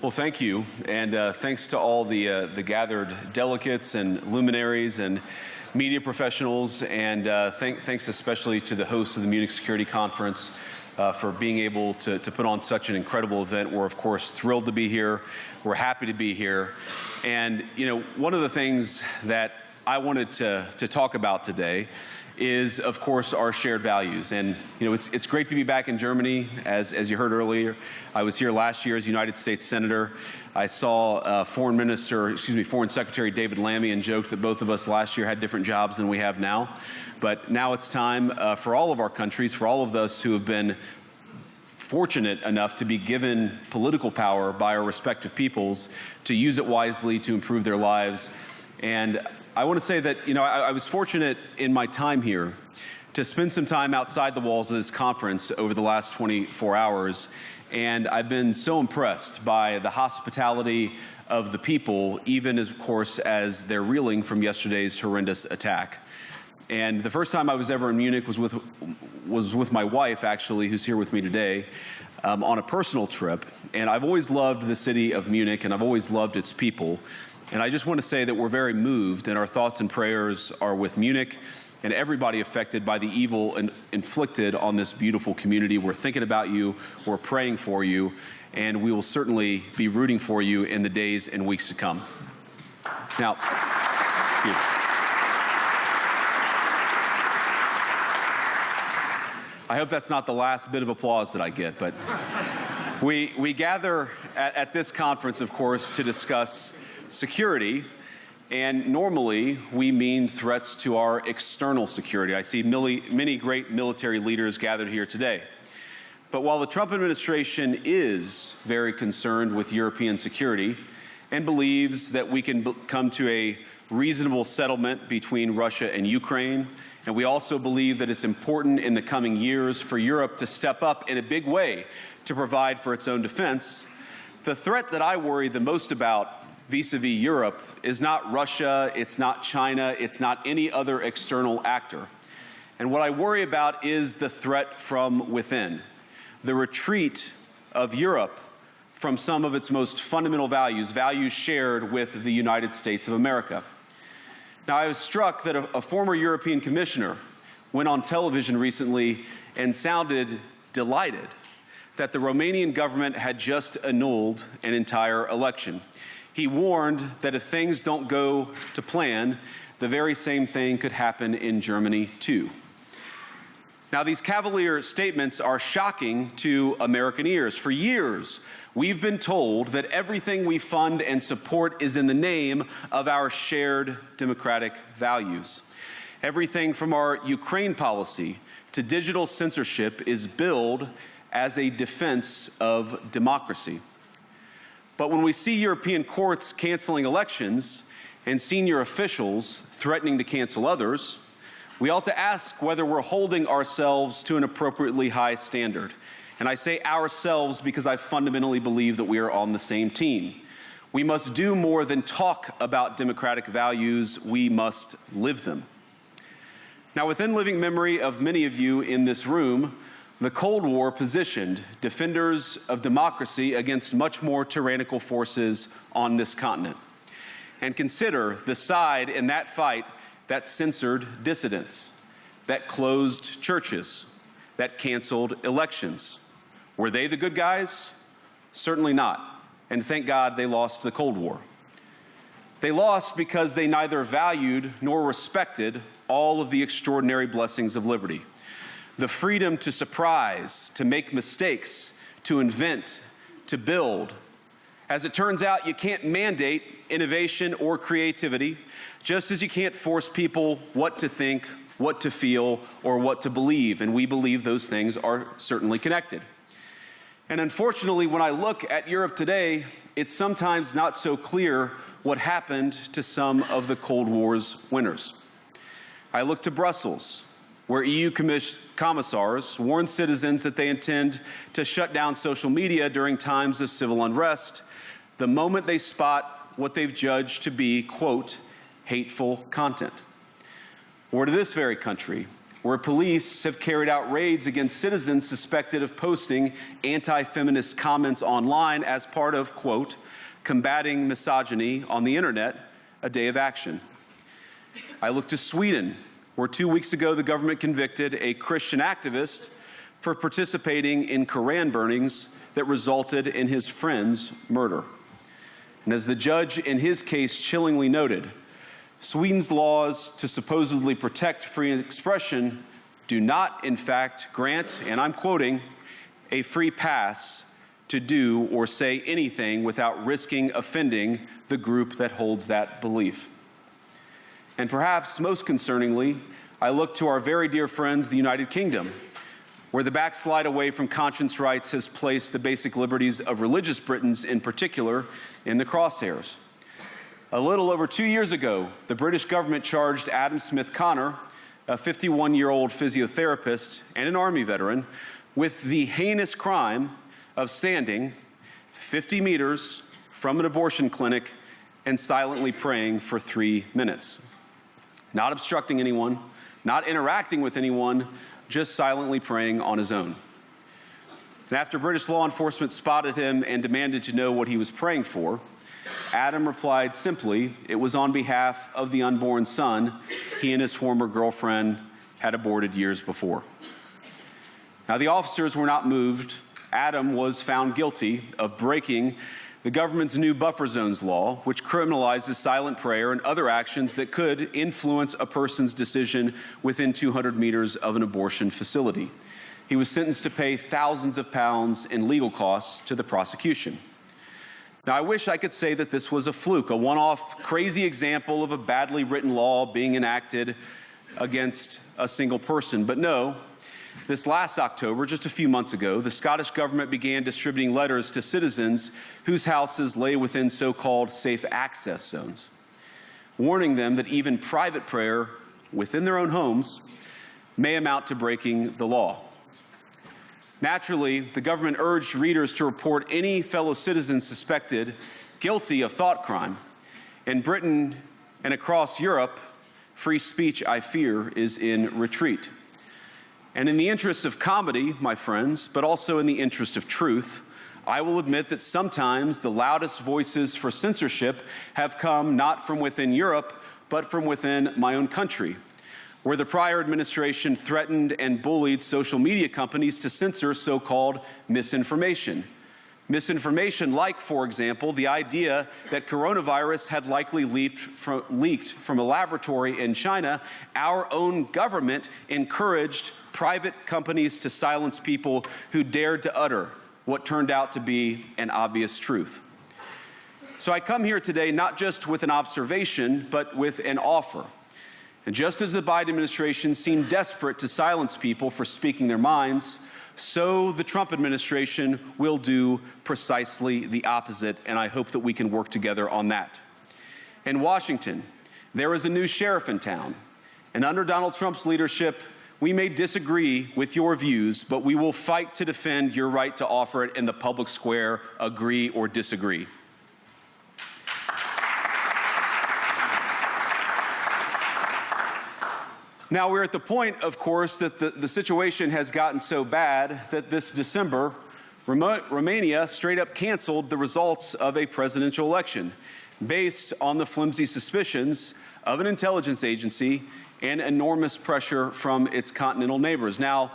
Well, thank you, and thanks to all the gathered delegates and luminaries and media professionals, and thanks especially to the hosts of the Munich Security Conference for being able to put on such an incredible event. We're, of course, thrilled to be here. We're happy to be here. And, you know, one of the things that I wanted to talk about today is, of course, our shared values. And, you know, it's great to be back in Germany. As you heard earlier, I was here last year as United States Senator. I saw Foreign Secretary David Lammy and joked that both of us last year had different jobs than we have now. But now it's time for all of our countries, for all of us who have been fortunate enough to be given political power by our respective peoples, to use it wisely to improve their lives. And I want to say that, you know, I was fortunate in my time here to spend some time outside the walls of this conference over the last 24 hours. And I've been so impressed by the hospitality of the people, even as, of course, as they're reeling from yesterday's horrendous attack. And the first time I was ever in Munich was with my wife, actually, who's here with me today, on a personal trip. And I've always loved the city of Munich, and I've always loved its people. And I just want to say that we're very moved, and our thoughts and prayers are with Munich and everybody affected by the evil inflicted on this beautiful community. We're thinking about you, we're praying for you, and we will certainly be rooting for you in the days and weeks to come. Now, thank you. I hope that's not the last bit of applause that I get, but we gather at this conference, of course, to discuss security, and normally we mean threats to our external security. I see many great military leaders gathered here today. But while the Trump administration is very concerned with European security and believes that we can come to a reasonable settlement between Russia and Ukraine, and we also believe that it's important in the coming years for Europe to step up in a big way to provide for its own defense, the threat that I worry the most about vis-a-vis Europe is not Russia, it's not China, it's not any other external actor. And what I worry about is the threat from within, the retreat of Europe from some of its most fundamental values, values shared with the United States of America. Now, I was struck that a former European commissioner went on television recently and sounded delighted that the Romanian government had just annulled an entire election. He warned that if things don't go to plan, the very same thing could happen in Germany, too. Now, these cavalier statements are shocking to American ears. For years, we've been told that everything we fund and support is in the name of our shared democratic values. Everything from our Ukraine policy to digital censorship is billed as a defense of democracy. But when we see European courts canceling elections and senior officials threatening to cancel others, we ought to ask whether we're holding ourselves to an appropriately high standard. And I say ourselves because I fundamentally believe that we are on the same team. We must do more than talk about democratic values, we must live them. Now, within living memory of many of you in this room, the Cold War positioned defenders of democracy against much more tyrannical forces on this continent. And consider the side in that fight that censored dissidents, that closed churches, that canceled elections. Were they the good guys? Certainly not. And thank God they lost the Cold War. They lost because they neither valued nor respected all of the extraordinary blessings of liberty. The freedom to surprise, to make mistakes, to invent, to build. As it turns out, you can't mandate innovation or creativity, just as you can't force people what to think, what to feel, or what to believe. And we believe those things are certainly connected. And unfortunately, when I look at Europe today, it's sometimes not so clear what happened to some of the Cold War's winners. I look to Brussels, where EU commissars warn citizens that they intend to shut down social media during times of civil unrest the moment they spot what they've judged to be, quote, hateful content. Or to this very country, where police have carried out raids against citizens suspected of posting anti-feminist comments online as part of, quote, combating misogyny on the internet, a day of action. I look to Sweden, where 2 weeks ago the government convicted a Christian activist for participating in Koran burnings that resulted in his friend's murder. And as the judge in his case chillingly noted, Sweden's laws to supposedly protect free expression do not, in fact, grant, and I'm quoting, a free pass to do or say anything without risking offending the group that holds that belief. And perhaps most concerningly, I look to our very dear friends, the United Kingdom, where the backslide away from conscience rights has placed the basic liberties of religious Britons in particular in the crosshairs. A little over 2 years ago, the British government charged Adam Smith Connor, a 51-year-old physiotherapist and an Army veteran, with the heinous crime of standing 50 meters from an abortion clinic and silently praying for 3 minutes. Not obstructing anyone, not interacting with anyone, just silently praying on his own. And after British law enforcement spotted him and demanded to know what he was praying for, Adam replied simply, it was on behalf of the unborn son he and his former girlfriend had aborted years before. Now, the officers were not moved. Adam was found guilty of breaking the government's new buffer zones law, which criminalizes silent prayer and other actions that could influence a person's decision within 200 meters of an abortion facility. He was sentenced to pay thousands of pounds in legal costs to the prosecution. Now, I wish I could say that this was a fluke, a one-off crazy example of a badly written law being enacted against a single person. But no, this last October, just a few months ago, the Scottish government began distributing letters to citizens whose houses lay within so-called safe access zones, warning them that even private prayer within their own homes may amount to breaking the law. Naturally, the government urged readers to report any fellow citizen suspected guilty of thought crime. In Britain and across Europe, free speech, I fear, is in retreat. And in the interest of comedy, my friends, but also in the interest of truth, I will admit that sometimes the loudest voices for censorship have come not from within Europe, but from within my own country, where the prior administration threatened and bullied social media companies to censor so-called misinformation. Misinformation like, for example, the idea that coronavirus had likely leaked from a laboratory in China. Our own government encouraged private companies to silence people who dared to utter what turned out to be an obvious truth. So I come here today not just with an observation, but with an offer. And just as the Biden administration seemed desperate to silence people for speaking their minds, so the Trump administration will do precisely the opposite, and I hope that we can work together on that. In Washington, there is a new sheriff in town, and under Donald Trump's leadership, we may disagree with your views, but we will fight to defend your right to offer it in the public square, agree or disagree. Now, we're at the point, of course, that the situation has gotten so bad that this December, Romania straight up canceled the results of a presidential election based on the flimsy suspicions of an intelligence agency and enormous pressure from its continental neighbors. Now,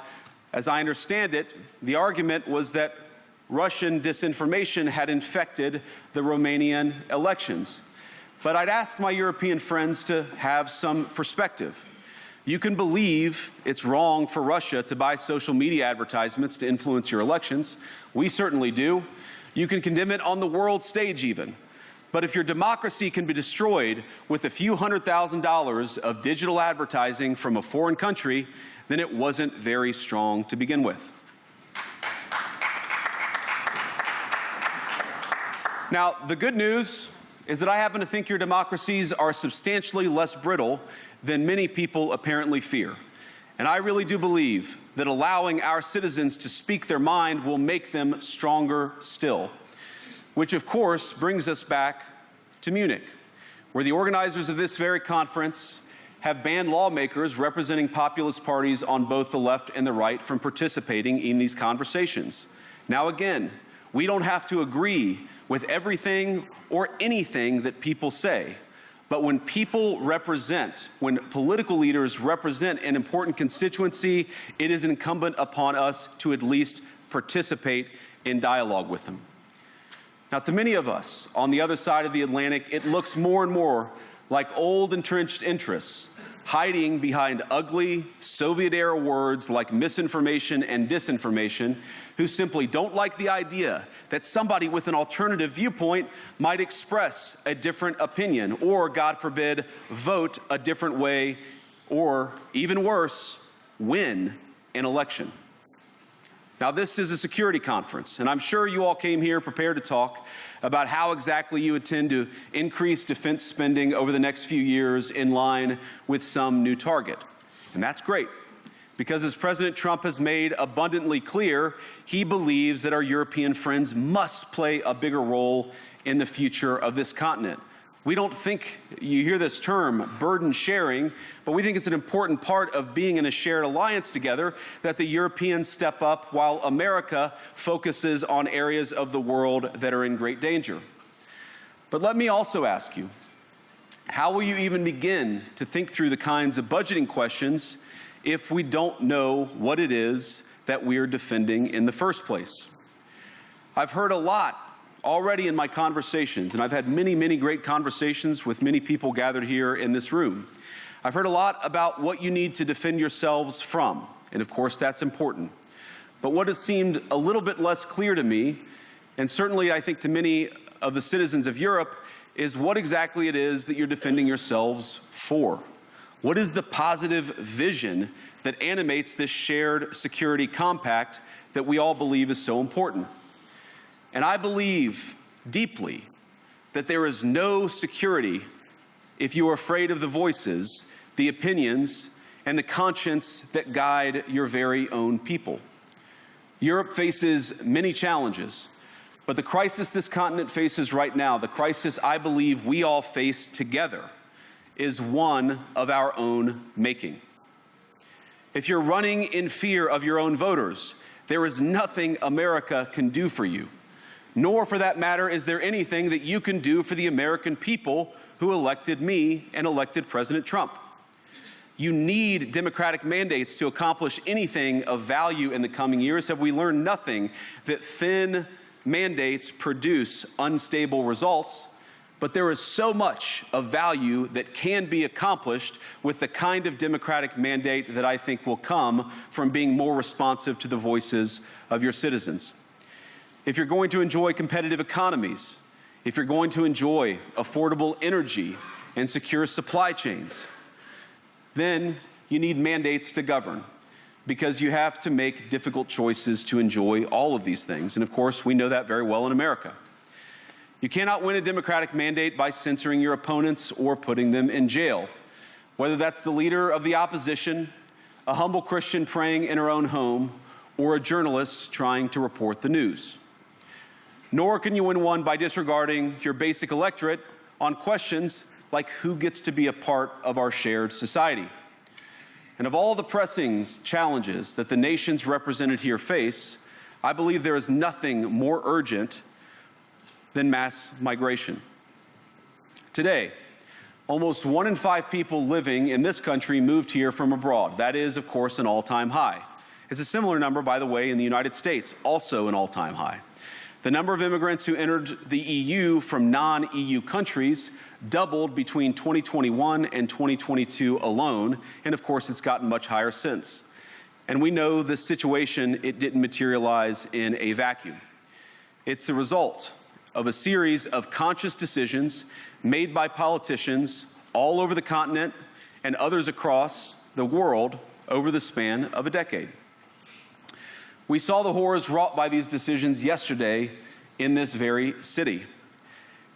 as I understand it, the argument was that Russian disinformation had infected the Romanian elections. But I'd ask my European friends to have some perspective. You can believe it's wrong for Russia to buy social media advertisements to influence your elections. We certainly do. You can condemn it on the world stage even. But if your democracy can be destroyed with a few $100,000 of digital advertising from a foreign country, then it wasn't very strong to begin with. Now, the good news is that I happen to think your democracies are substantially less brittle than many people apparently fear. And I really do believe that allowing our citizens to speak their mind will make them stronger still. Which, of course, brings us back to Munich, where the organizers of this very conference have banned lawmakers representing populist parties on both the left and the right from participating in these conversations. Now again, we don't have to agree with everything or anything that people say. But when when political leaders represent an important constituency, it is incumbent upon us to at least participate in dialogue with them. Now, to many of us on the other side of the Atlantic, it looks more and more like old entrenched interests hiding behind ugly Soviet-era words like misinformation and disinformation, who simply don't like the idea that somebody with an alternative viewpoint might express a different opinion or, God forbid, vote a different way or, even worse, win an election. Now, this is a security conference, and I'm sure you all came here prepared to talk about how exactly you intend to increase defense spending over the next few years in line with some new target. And that's great, because as President Trump has made abundantly clear, he believes that our European friends must play a bigger role in the future of this continent. We don't think, you hear this term, burden sharing, but we think it's an important part of being in a shared alliance together that the Europeans step up while America focuses on areas of the world that are in great danger. But let me also ask you, how will you even begin to think through the kinds of budgeting questions if we don't know what it is that we're defending in the first place? I've heard a lot already in my conversations, and I've had many, many great conversations with many people gathered here in this room. I've heard a lot about what you need to defend yourselves from, and of course that's important. But what has seemed a little bit less clear to me, and certainly I think to many of the citizens of Europe, is what exactly it is that you're defending yourselves for. What is the positive vision that animates this shared security compact that we all believe is so important? And I believe deeply that there is no security if you are afraid of the voices, the opinions, and the conscience that guide your very own people. Europe faces many challenges, but the crisis this continent faces right now, the crisis I believe we all face together, is one of our own making. If you're running in fear of your own voters, there is nothing America can do for you. Nor, for that matter, is there anything that you can do for the American people who elected me and elected President Trump. You need democratic mandates to accomplish anything of value in the coming years. Have we learned nothing that thin mandates produce unstable results? But there is so much of value that can be accomplished with the kind of democratic mandate that I think will come from being more responsive to the voices of your citizens. If you're going to enjoy competitive economies, if you're going to enjoy affordable energy and secure supply chains, then you need mandates to govern, because you have to make difficult choices to enjoy all of these things. And of course, we know that very well in America. You cannot win a democratic mandate by censoring your opponents or putting them in jail, whether that's the leader of the opposition, a humble Christian praying in her own home, or a journalist trying to report the news. Nor can you win one by disregarding your basic electorate on questions like who gets to be a part of our shared society. And of all the pressing challenges that the nations represented here face, I believe there is nothing more urgent than mass migration. Today, almost 1 in 5 people living in this country moved here from abroad. That is, of course, an all-time high. It's a similar number, by the way, in the United States, also an all-time high. The number of immigrants who entered the EU from non-EU countries doubled between 2021 and 2022 alone, and of course it's gotten much higher since. And we know this situation, it didn't materialize in a vacuum. It's the result of a series of conscious decisions made by politicians all over the continent and others across the world over the span of a decade. We saw the horrors wrought by these decisions yesterday in this very city.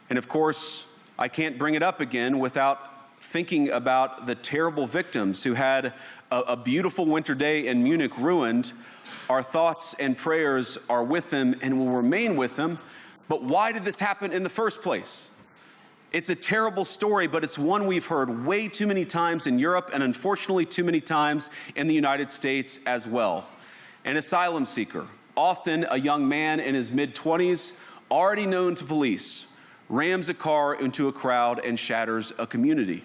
And of course, I can't bring it up again without thinking about the terrible victims who had a beautiful winter day in Munich ruined. Our thoughts and prayers are with them and will remain with them. But why did this happen in the first place? It's a terrible story, but it's one we've heard way too many times in Europe and unfortunately too many times in the United States as well. An asylum seeker, often a young man in his mid-20s, already known to police, rams a car into a crowd and shatters a community.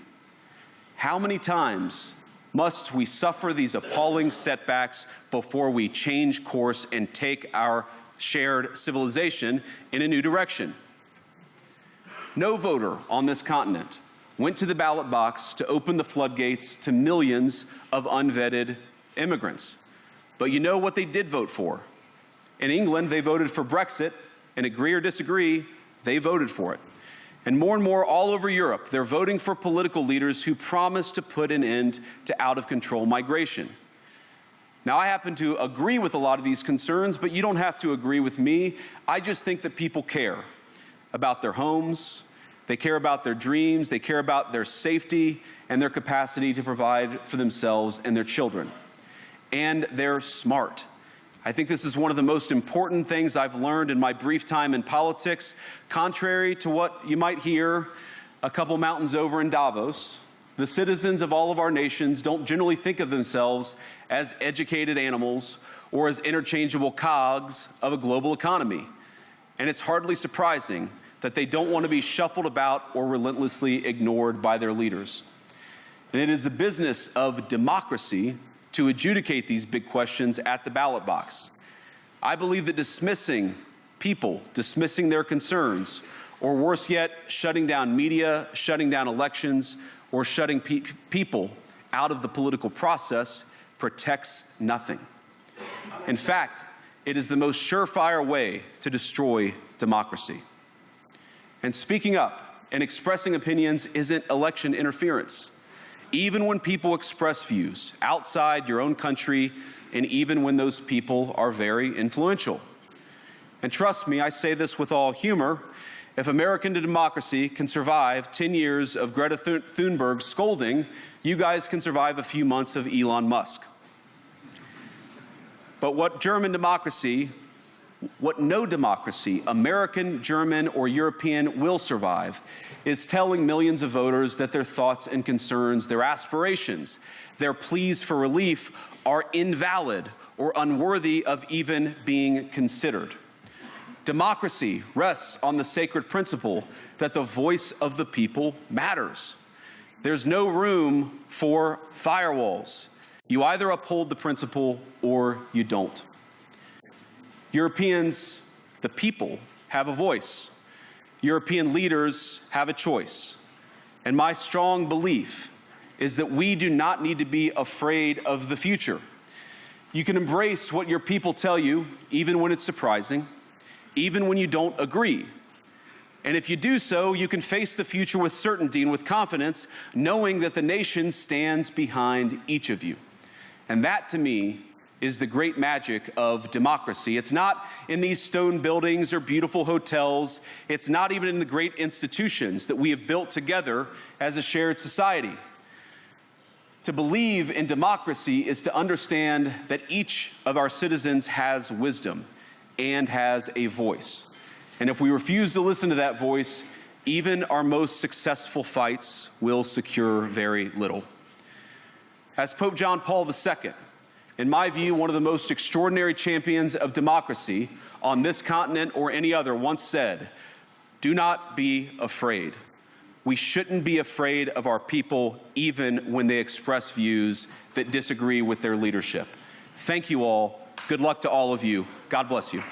How many times must we suffer these appalling setbacks before we change course and take our shared civilization in a new direction? No voter on this continent went to the ballot box to open the floodgates to millions of unvetted immigrants. But you know what they did vote for? In England, they voted for Brexit, and agree or disagree, they voted for it. And more all over Europe, they're voting for political leaders who promise to put an end to out-of-control migration. Now, I happen to agree with a lot of these concerns, but you don't have to agree with me. I just think that people care about their homes, they care about their dreams, they care about their safety and their capacity to provide for themselves and their children. And they're smart. I think this is one of the most important things I've learned in my brief time in politics. Contrary to what you might hear a couple mountains over in Davos, the citizens of all of our nations don't generally think of themselves as educated animals or as interchangeable cogs of a global economy. And it's hardly surprising that they don't want to be shuffled about or relentlessly ignored by their leaders. And it is the business of democracy to adjudicate these big questions at the ballot box. I believe that dismissing people, dismissing their concerns, or worse yet, shutting down media, shutting down elections, or shutting people out of the political process protects nothing. In fact, it is the most surefire way to destroy democracy. And speaking up and expressing opinions isn't election interference. Even when people express views outside your own country, and even when those people are very influential. And trust me, I say this with all humor, if American democracy can survive 10 years of Greta Thunberg scolding, you guys can survive a few months of Elon Musk. But what no democracy, American, German, or European, will survive is telling millions of voters that their thoughts and concerns, their aspirations, their pleas for relief are invalid or unworthy of even being considered. Democracy rests on the sacred principle that the voice of the people matters. There's no room for firewalls. You either uphold the principle or you don't. Europeans, the people, have a voice. European leaders have a choice. And my strong belief is that we do not need to be afraid of the future. You can embrace what your people tell you, even when it's surprising, even when you don't agree. And if you do so, you can face the future with certainty and with confidence, knowing that the nation stands behind each of you. And that, to me, is the great magic of democracy. It's not in these stone buildings or beautiful hotels. It's not even in the great institutions that we have built together as a shared society. To believe in democracy is to understand that each of our citizens has wisdom and has a voice. And if we refuse to listen to that voice, even our most successful fights will secure very little. As Pope John Paul II, in my view, one of the most extraordinary champions of democracy on this continent or any other, once said, "Do not be afraid." We shouldn't be afraid of our people, even when they express views that disagree with their leadership. Thank you all. Good luck to all of you. God bless you.